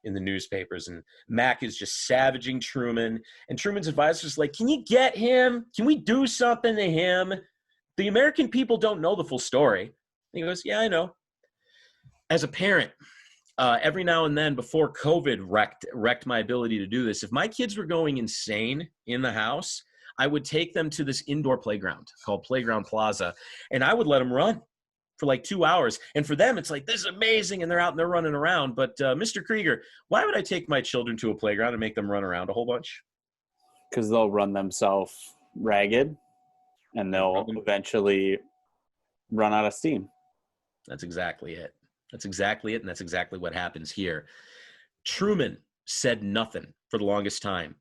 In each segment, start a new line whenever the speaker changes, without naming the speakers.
in the newspapers, and Mac is just savaging Truman. And Truman's advisor is like, can you get him? Can we do something to him? The American people don't know the full story. And he goes, yeah, I know. As a parent, every now and then before COVID wrecked my ability to do this, if my kids were going insane in the house, I would take them to this indoor playground called Playground Plaza, and I would let them run for like 2 hours. And for them, it's like, this is amazing, and they're out and they're running around. But Mr. Krieger, why would I take my children to a playground and make them run around a whole bunch?
Because they'll run themselves ragged, and they'll eventually run out of steam.
That's exactly it. That's exactly it, and that's exactly what happens here. Truman said nothing for the longest time.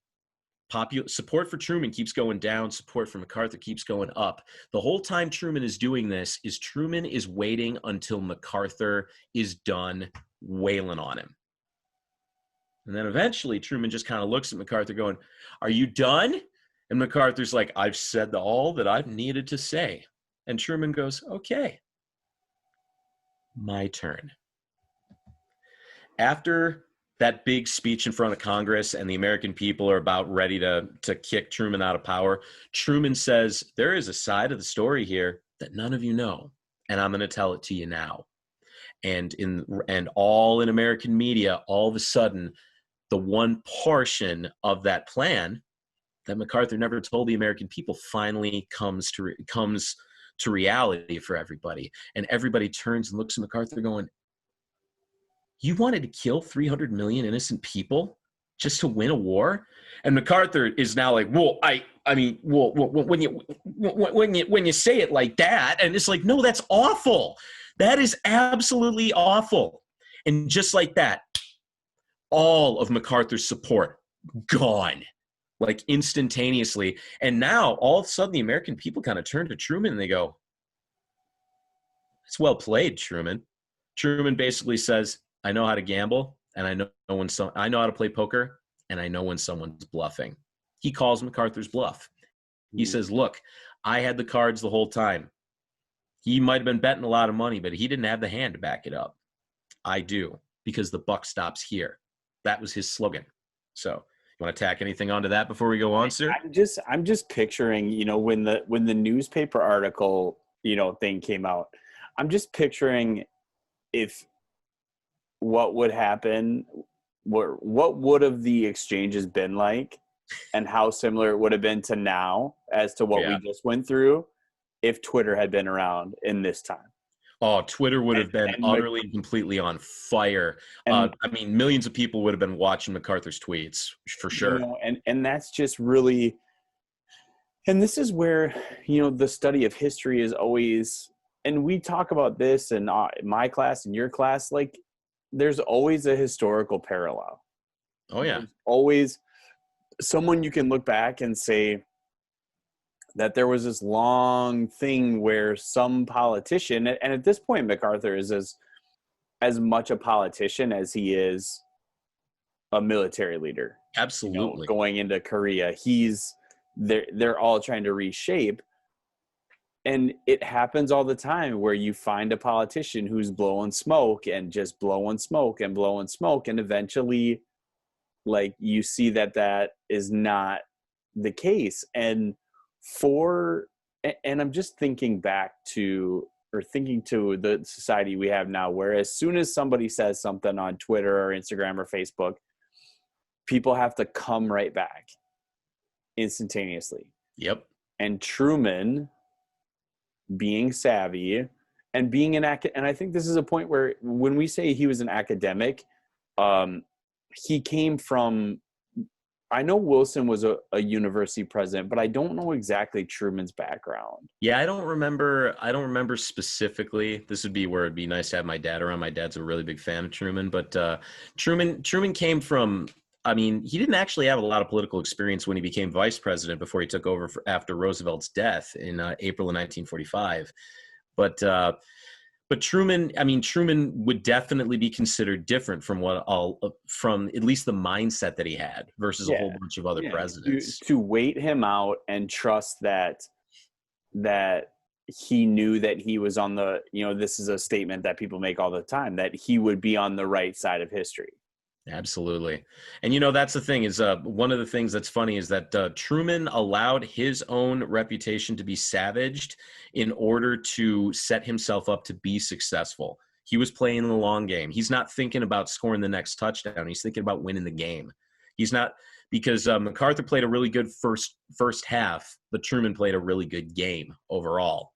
Support for Truman keeps going down. Support for MacArthur keeps going up. The whole time Truman is doing this is Truman is waiting until MacArthur is done wailing on him. And then eventually Truman just kind of looks at MacArthur going, are you done? And MacArthur's like, I've said all that I've needed to say. And Truman goes, okay, my turn. After that big speech in front of Congress and the American people are about ready to kick Truman out of power, Truman says, there is a side of the story here that none of you know, and I'm going to tell it to you now. And all in American media, all of a sudden, the one portion of that plan that MacArthur never told the American people finally comes to reality for everybody. And everybody turns and looks at MacArthur going, you wanted to kill 300 million innocent people just to win a war? And MacArthur is now like, well, I mean, when you say it like that, and it's like, no, that's awful. That is absolutely awful. And just like that, all of MacArthur's support gone, like instantaneously. And now all of a sudden the American people kind of turn to Truman and they go, it's well played, Truman. Truman basically says, I know how to gamble, and I know how to play poker, and I know when someone's bluffing. He calls MacArthur's bluff. He says, look, I had the cards the whole time. He might have been betting a lot of money, but he didn't have the hand to back it up. I do, because the buck stops here. That was his slogan. So you want to tack anything onto that before we go on, sir?
I'm just picturing, when the newspaper article, thing came out, I'm just picturing what would happen, what would have the exchanges been like, and how similar it would have been to now as to what we just went through if Twitter had been around in this time.
Oh, Twitter would have been utterly and completely on fire. I mean, millions of people would have been watching MacArthur's tweets for sure.
And that's just really, and this is where, the study of history is always, and we talk about this in my class and your class, like, there's always a historical parallel.
Oh, yeah.
There's always someone you can look back and say that there was this long thing where some politician, and at this point, MacArthur is as much a politician as he is a military leader.
Absolutely.
Going into Korea, they're all trying to reshape. And it happens all the time where you find a politician who's blowing smoke and just blowing smoke and blowing smoke. And eventually, like, you see that is not the case. And I'm just thinking back to the society we have now, where as soon as somebody says something on Twitter or Instagram or Facebook, people have to come right back instantaneously.
Yep.
And Truman, being savvy and being and I think this is a point where when we say he was an academic, he came from, I know Wilson was a university president, but I don't know exactly Truman's background.
Yeah, I don't remember specifically. This would be where it'd be nice to have my dad around. My dad's a really big fan of Truman, but Truman came from, I mean, he didn't actually have a lot of political experience when he became vice president before he took over after Roosevelt's death in April of 1945. But Truman would definitely be considered different from from at least the mindset that he had versus a whole bunch of other presidents.
To wait him out and trust that he knew that he was on the, this is a statement that people make all the time, that he would be on the right side of history.
Absolutely. And that's the thing is one of the things that's funny is that Truman allowed his own reputation to be savaged in order to set himself up to be successful. He was playing the long game. He's not thinking about scoring the next touchdown. He's thinking about winning the game. He's not, because MacArthur played a really good first half, but Truman played a really good game overall.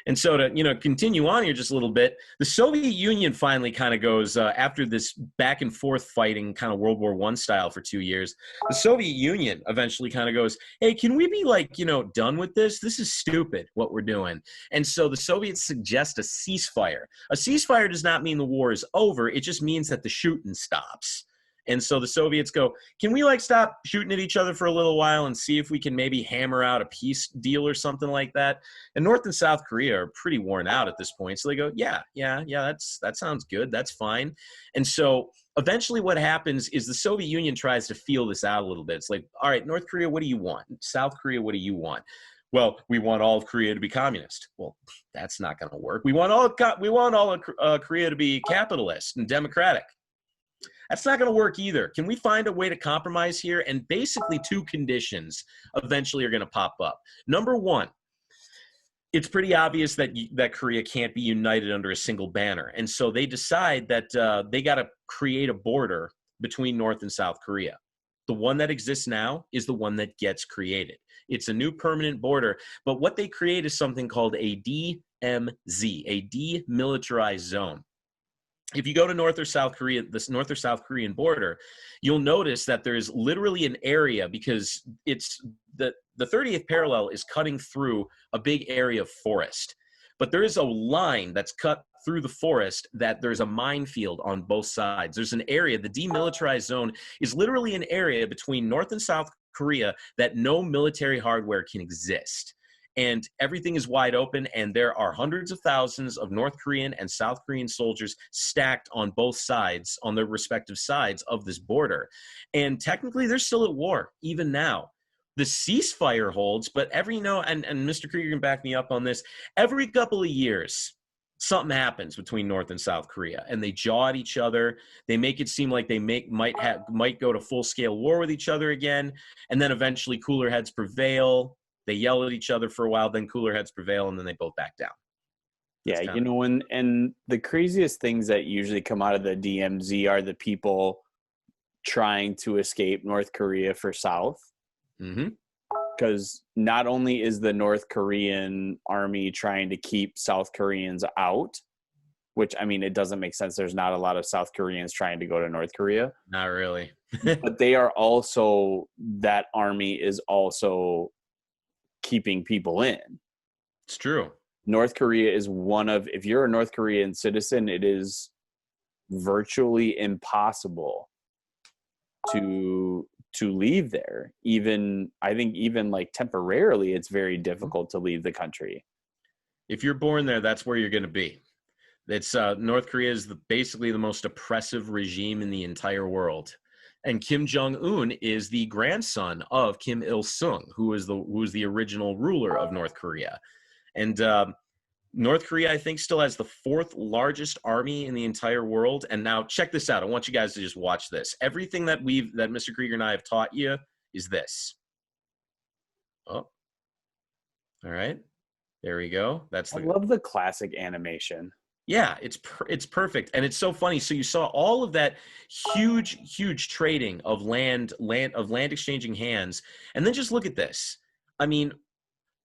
And so to continue on here just a little bit, the Soviet Union finally kind of goes after this back and forth fighting kind of World War I style for 2 years. The Soviet Union eventually kind of goes, hey, can we be done with this? This is stupid what we're doing. And so the Soviets suggest a ceasefire. A ceasefire does not mean the war is over. It just means that the shooting stops. And so the Soviets go, can we stop shooting at each other for a little while and see if we can maybe hammer out a peace deal or something like that? And North and South Korea are pretty worn out at this point. So they go, yeah, that sounds good. That's fine. And so eventually what happens is the Soviet Union tries to feel this out a little bit. It's like, all right, North Korea, what do you want? South Korea, what do you want? Well, we want all of Korea to be communist. Well, that's not going to work. We want all of Korea to be capitalist and democratic. That's not going to work either. Can we find a way to compromise here? And basically 2 conditions eventually are going to pop up. Number one, it's pretty obvious that Korea can't be united under a single banner. And so they decide that they got to create a border between North and South Korea. The one that exists now is the one that gets created. It's a new permanent border. But what they create is something called a DMZ, a demilitarized zone. If you go to North or South Korea, this North or South Korean border, you'll notice that there's literally an area, because it's the 30th parallel is cutting through a big area of forest. But there is a line that's cut through the forest that there's a minefield on both sides. There's an area, the demilitarized zone is literally an area between North and South Korea that no military hardware can exist. And everything is wide open, and there are hundreds of thousands of North Korean and South Korean soldiers stacked on both sides, on their respective sides of this border. And technically, they're still at war, even now. The ceasefire holds, but and Mr. Krieger can back me up on this, every couple of years, something happens between North and South Korea, and they jaw at each other. They make it seem like they might go to full-scale war with each other again, and then eventually cooler heads prevail. They yell at each other for a while, then cooler heads prevail, and then they both back down.
Yeah, and the craziest things that usually come out of the DMZ are the people trying to escape North Korea for South.
Mm-hmm.
Because not only is the North Korean army trying to keep South Koreans out, which, I mean, it doesn't make sense. There's not a lot of South Koreans trying to go to North Korea.
Not really.
But that army is also keeping people in.
It's true.
North Korea is if you're a North Korean citizen, it is virtually impossible to leave there. I think even temporarily, it's very difficult to leave the country.
If you're born there, that's where you're going to be. It's North Korea is basically the most oppressive regime in the entire world. And Kim Jong-un is the grandson of Kim Il-sung, who was the original ruler of North Korea. And North Korea, I think, still has the 4th largest army in the entire world. And now check this out. I want you guys to just watch this. Everything that Mr. Krieger and I have taught you is this. Oh, all right. There we go. I
love the classic animation.
Yeah, it's perfect, and it's so funny. So you saw all of that huge trading of land exchanging hands, and then just look at this. I mean,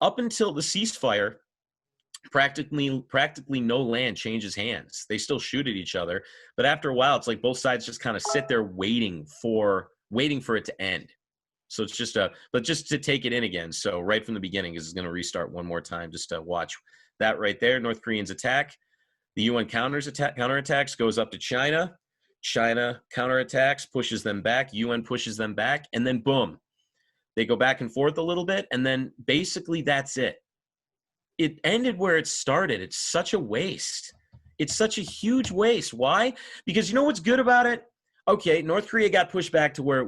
up until the ceasefire, practically no land changes hands. They still shoot at each other, but after a while, it's like both sides just kind of sit there waiting for it to end. So it's just to take it in again. So right from the beginning, this is going to restart one more time. Just to watch that right there. North Koreans attack. The UN counterattacks, goes up to China. China counterattacks, pushes them back. UN pushes them back. And then boom, they go back and forth a little bit. And then basically that's it. It ended where it started. It's such a waste. It's such a huge waste. Why? Because you know what's good about it? Okay, North Korea got pushed back to where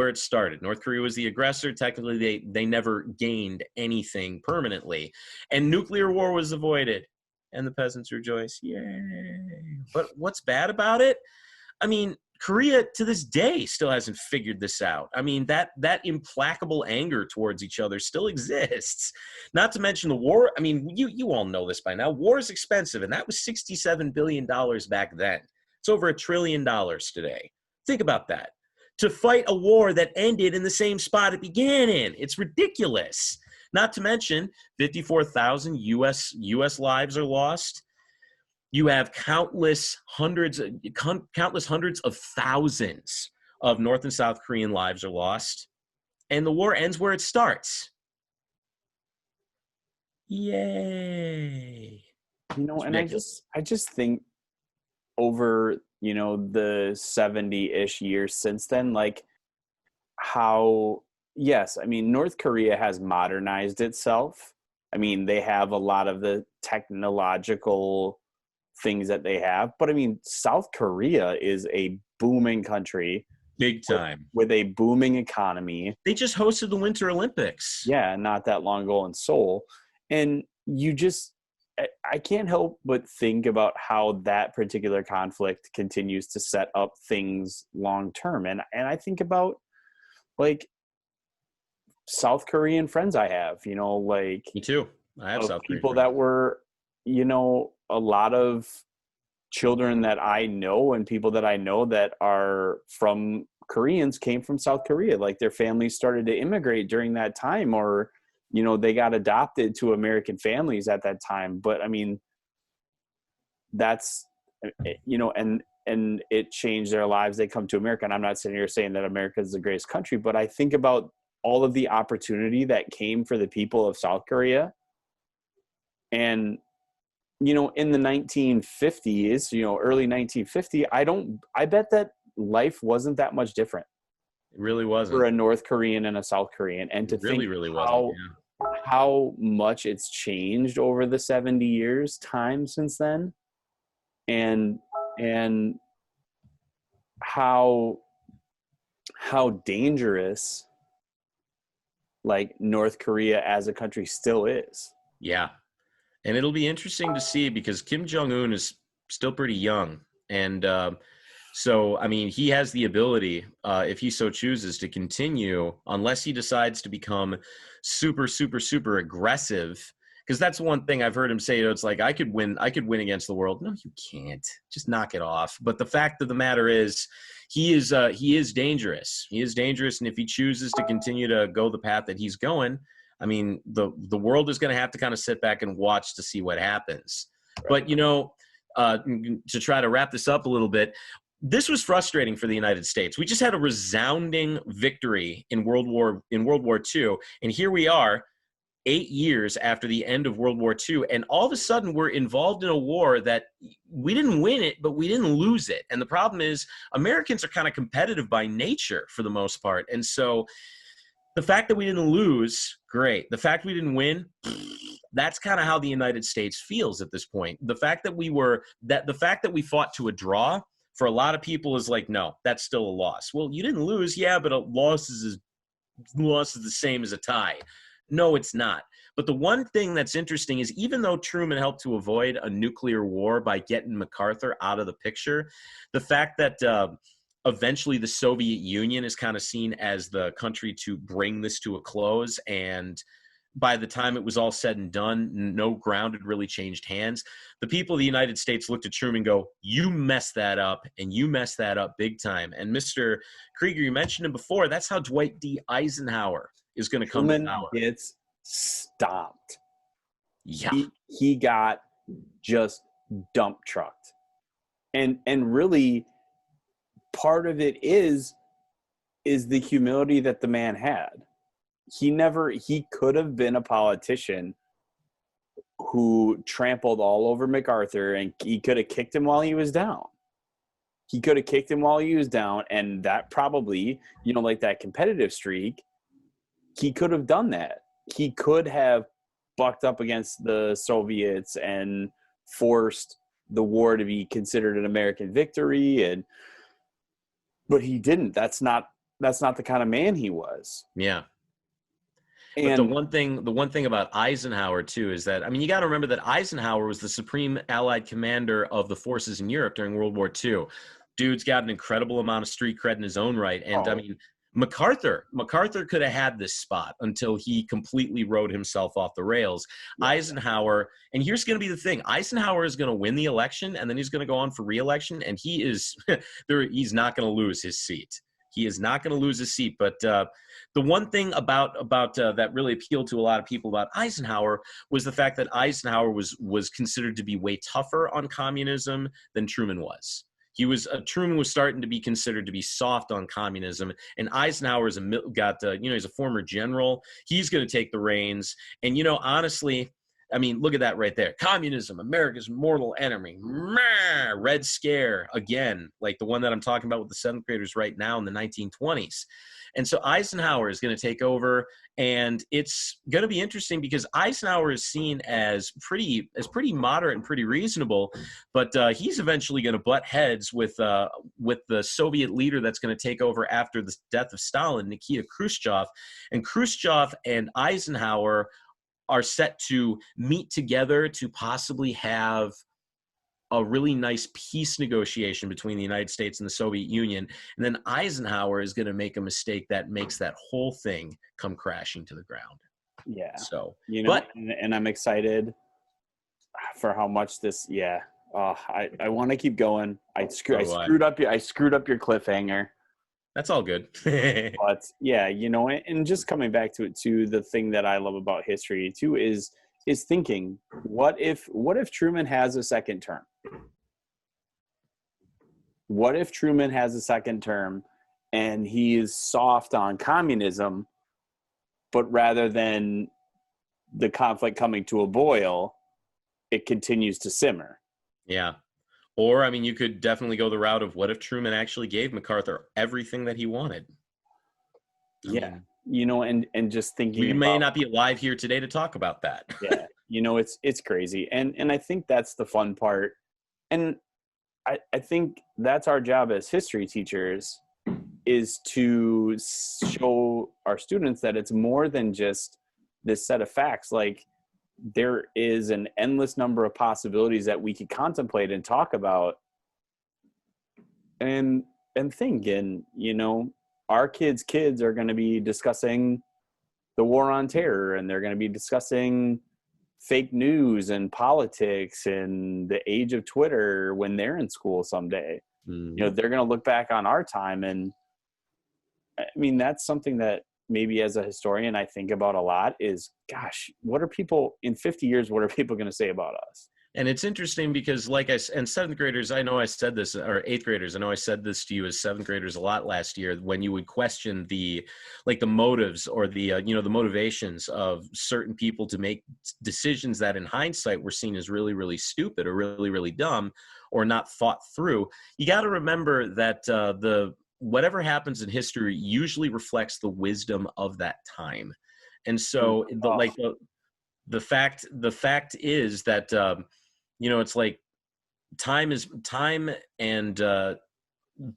it started. North Korea was the aggressor. Technically, they never gained anything permanently. And nuclear war was avoided. And the peasants rejoice. Yay. But what's bad about it? I mean, Korea to this day still hasn't figured this out. I mean, that implacable anger towards each other still exists. Not to mention the war. I mean, you all know this by now. War is expensive, and that was $67 billion back then. It's over $1 trillion today. Think about that. To fight a war that ended in the same spot it began in. It's ridiculous. Not to mention 54,000 U.S. lives are lost. You have countless hundreds of thousands of North and South Korean lives are lost. And the war ends where it starts. Yay.
And I just think over, the 70-ish years since then, like how, yes, I mean, North Korea has modernized itself. I mean, they have a lot of the technological things that they have, but I mean, South Korea is a booming country,
big time,
with a booming economy.
They just hosted the Winter Olympics.
Yeah, not that long ago in Seoul. And I can't help but think about how that particular conflict continues to set up things long term. And I think about like South Korean friends I have, like
me too. I have South Korean
people that were, a lot of children that I know and people that I know that are from Koreans came from South Korea. Like their families started to immigrate during that time, or, they got adopted to American families at that time. But I mean, that's, and it changed their lives. They come to America. And I'm not sitting here saying that America is the greatest country, but I think about all of the opportunity that came for the people of South Korea. And, in the 1950s, early 1950, I bet that life wasn't that much different.
It really wasn't.
For a North Korean and a South Korean. And to think
really wasn't.
How much it's changed over the 70 years time since then. And how dangerous like North Korea as a country still is.
Yeah. And it'll be interesting to see because Kim Jong-un is still pretty young. And so, I mean, he has the ability, if he so chooses, to continue unless he decides to become super, super, super aggressive. Because that's one thing I've heard him say. It's like, I could win against the world. No, you can't. Just knock it off. But the fact of the matter is, he is dangerous. He is dangerous. And if he chooses to continue to go the path that he's going, I mean, the world is going to have to kind of sit back and watch to see what happens. Right. But, to try to wrap this up a little bit, this was frustrating for the United States. We just had a resounding victory in World War II. And here we are 8 years after the end of World War II. And all of a sudden we're involved in a war that we didn't win it, but we didn't lose it. And the problem is Americans are kind of competitive by nature for the most part. And so the fact that we didn't lose, great. The fact we didn't win, that's kind of how the United States feels at this point. The fact that we fought to a draw for a lot of people is like, no, that's still a loss. Well, you didn't lose, yeah, but a loss is the same as a tie. No, it's not. But the one thing that's interesting is even though Truman helped to avoid a nuclear war by getting MacArthur out of the picture, the fact that eventually the Soviet Union is kind of seen as the country to bring this to a close. And by the time it was all said and done, no ground had really changed hands. The people of the United States looked at Truman and go, you messed that up, and you messed that up big time. And Mr. Krieger, you mentioned him before, that's how Dwight D. Eisenhower is going to come to power.
Gets stomped.
Yeah.
He got just dump trucked. And really part of it is the humility that the man had. He could have been a politician who trampled all over MacArthur, and he could have kicked him while he was down. And that probably, like that competitive streak, he could have done that. He could have bucked up against the Soviets and forced the war to be considered an American victory, but he didn't. That's not the kind of man he was.
Yeah. But the one thing about Eisenhower too is that, I mean, you got to remember that Eisenhower was the supreme Allied commander of the forces in Europe during World War II. Dude's got an incredible amount of street cred in his own right. And I
Oh,
mean, MacArthur could have had this spot until he completely rode himself off the rails.
yeah.
Eisenhower, and here's going to be the thing: Eisenhower is going to win the election, and then he's going to go on for re-election, and he is he's not going to lose his seat. He is not going to lose his seat. But the one thing about that really appealed to a lot of people about Eisenhower was the fact that Eisenhower was considered to be way tougher on communism than Truman was. Truman was starting to be considered to be soft on communism, and Eisenhower he's a former general. He's going to take the reins, and honestly, I mean, look at that right there. Communism, America's mortal enemy. Red Scare again, like the one that I'm talking about with the seventh graders right now in the 1920s. And so Eisenhower is going to take over, and it's going to be interesting because Eisenhower is seen as pretty moderate and pretty reasonable, but he's eventually going to butt heads with the Soviet leader that's going to take over after the death of Stalin, Nikita Khrushchev. And Khrushchev and Eisenhower are set to meet together to possibly have a really nice peace negotiation between the United States and the Soviet Union. And then Eisenhower is going to make a mistake that makes that whole thing come crashing to the ground.
Yeah.
So,
and I'm excited for how much this, yeah. I want to keep going. I screwed up your cliffhanger.
That's all good.
But yeah, and just coming back to it too, the thing that I love about history too is thinking, what if Truman has a second term? What if Truman has a second term and he's soft on communism, but rather than the conflict coming to a boil, it continues to simmer?
Yeah. Or, I mean, you could definitely go the route of what if Truman actually gave MacArthur everything that he wanted?
I mean, and just thinking
we may not be alive here today to talk about that.
Yeah. It's crazy. And I think that's the fun part. And I think that's our job as history teachers, is to show our students that it's more than just this set of facts. Like, there is an endless number of possibilities that we could contemplate and talk about and think. And, our kids are going to be discussing the war on terror, and they're going to be discussing fake news and politics and the age of Twitter when they're in school someday. They're going to look back on our time. And I mean, that's something that maybe as a historian I think about a lot is, gosh, what are people in 50 years, what are people going to say about us?
And it's interesting because, and seventh graders, I know I said this, or eighth graders, I know I said this to you as seventh graders a lot last year, when you would question the motives or the motivations of certain people to make decisions that in hindsight were seen as really, really stupid or really, really dumb or not thought through. You got to remember that whatever happens in history usually reflects the wisdom of that time. And so the fact is that, it's like time and the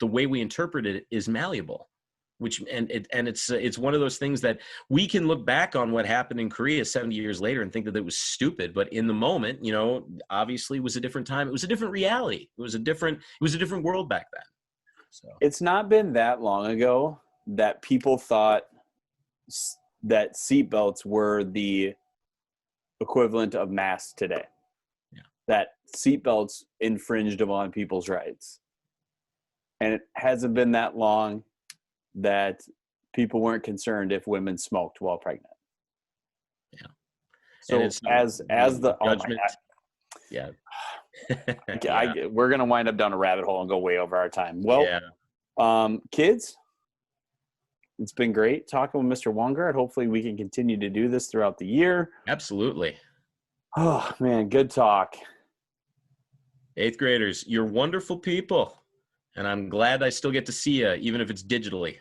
way we interpret it is malleable, it's one of those things that we can look back on what happened in Korea 70 years later and think that it was stupid. But in the moment, obviously it was a different time. It was a different reality. It was a different world back then. So
it's not been that long ago that people thought that seatbelts were the equivalent of masks today.
Yeah. That
seatbelts infringed upon people's rights. And it hasn't been that long that people weren't concerned if women smoked while pregnant.
Yeah.
So as the
judgment. Yeah.
We're going to wind up down a rabbit hole and go way over our time. Well, kids, it's been great talking with Mr. Wongard. Hopefully we can continue to do this throughout the year.
Absolutely.
Oh, man, good talk.
Eighth graders, you're wonderful people. And I'm glad I still get to see you, even if it's digitally.